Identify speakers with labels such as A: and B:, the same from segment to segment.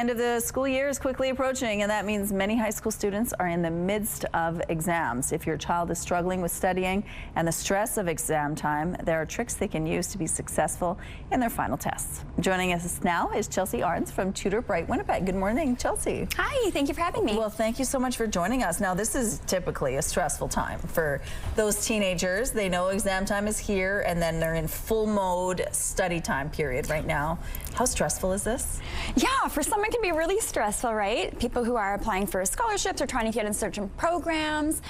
A: end of the school year is quickly approaching, and that means many high school students are in the midst of exams. If your child is struggling with studying and the stress of exam time, there are tricks they can use to be successful in their final tests. Joining us now is Arns from TutorBright Winnipeg. Good morning, Chelsea.
B: Hi, thank you for having me.
A: Well, thank you so much for joining us. Now, this is typically a stressful time for those teenagers. They know exam time is here, and then they're in full mode study time period right now. How stressful is this?
B: Yeah, for some it can be really stressful, right? People who are applying for scholarships or trying to get in certain programs,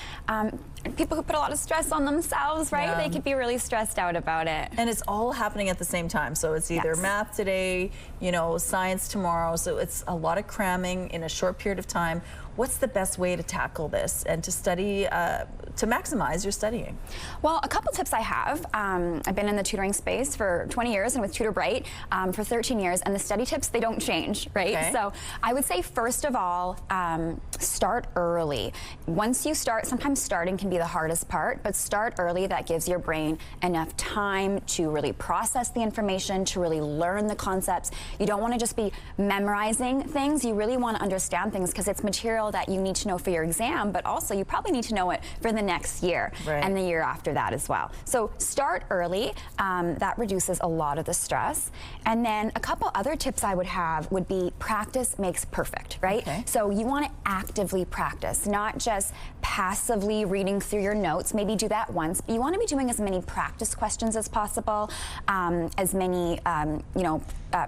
B: people who put a lot of stress on themselves, right? They could be really stressed out about it.
A: And it's all happening at the same time. So it's either math today, you know, science tomorrow. So it's a lot of cramming in a short period of time. What's the best way to tackle this and to study, to maximize your studying?
B: Well, a couple tips I have. I've been in the tutoring space for 20 years and with TutorBright for 13 years, and the study tips, they don't change, right?
A: Okay.
B: So I would say, first of all, start early. Once you start, sometimes starting can be the hardest part, but start early. That gives your brain enough time to really process the information, to really learn the concepts. You don't want to just be memorizing things. You really want to understand things because it's material that you need to know for your exam, but also you probably need to know it for the next year and the year after that as well. So start early. That reduces a lot of the stress. And then a couple other tips I would have would be practice makes perfect, right? Okay. So you want to actively practice, not just passively reading through your notes. Maybe do that once, but you want to be doing as many practice questions as possible, as many,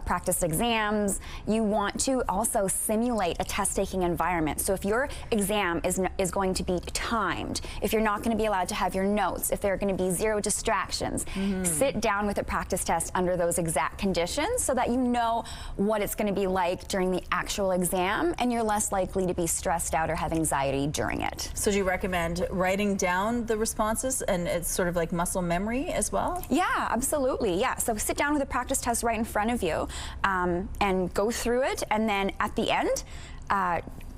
B: practice exams. You want to also simulate a test-taking environment. So if your exam is going to be timed, if you're not going to be allowed to have your notes, if there are going to be zero distractions, sit down with a practice test under those exact conditions so that you know what it's going to be like during the actual exam, and you're less likely to be stressed out or have anxiety during it.
A: So do you recommend writing down the responses, and it's sort of like muscle memory as well?
B: Yeah, absolutely. Yeah. So sit down with a practice test right in front of you and go through it, and then at the end,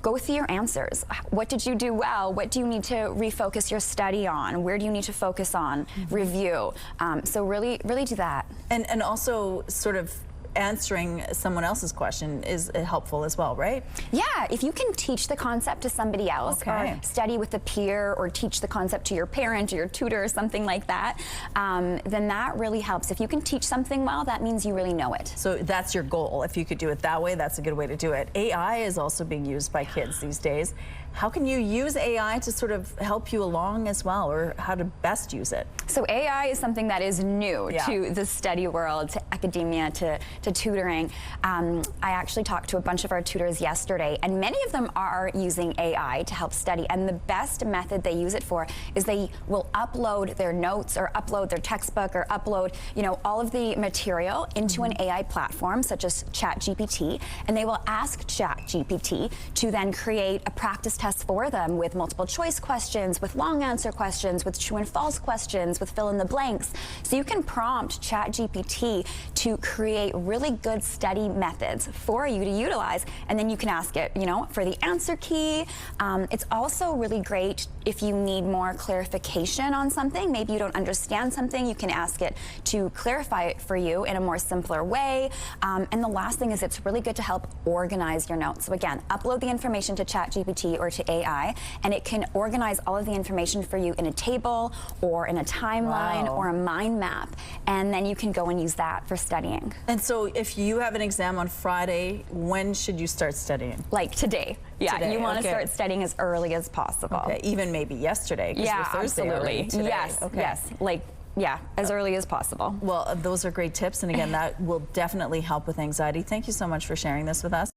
B: go through your answers. What did you do well? What do you need to refocus your study on? Where do you need to focus on? Review. So really do that.
A: And also sort of answering someone else's question is helpful as well, right?
B: Yeah, if you can teach the concept to somebody else, or study with a peer, or teach the concept to your parent or your tutor or something like that, then that really helps. If you can teach something well, that means you really know it.
A: So that's your goal. If you could do it that way, that's a good way to do it. AI is also being used by kids these days. How can you use AI to sort of help you along as well, or how to best use it?
B: So AI is something that is new to the study world, to academia, to tutoring. I actually talked to a bunch of our tutors yesterday, and many of them are using AI to help study. And the best method they use it for is they will upload their notes, or upload their textbook, or upload, all of the material into an AI platform such as ChatGPT, and they will ask ChatGPT to then create a practice test for them with multiple choice questions, with long answer questions, with true and false questions, with fill in the blanks. So you can prompt ChatGPT to create really good study methods for you to utilize, and then you can ask it, for the answer key. It's also really great if you need more clarification on something. Maybe you don't understand something, you can ask it to clarify it for you in a more simpler way. And the last thing is, it's really good to help organize your notes. So again, upload the information to ChatGPT or to AI, and it can organize all of the information for you in a table or in a timeline or a mind map, and then you can go and use that for studying.
A: And so if you have an exam on Friday, when should you start studying?
B: Like today. Yeah, today. You want to start studying as early as possible.
A: Okay, even maybe yesterday, because we're Thursday already today.
B: Yes, yes, as early as possible.
A: Well, those are great tips, and again, that will definitely help with anxiety. Thank you so much for sharing this with us.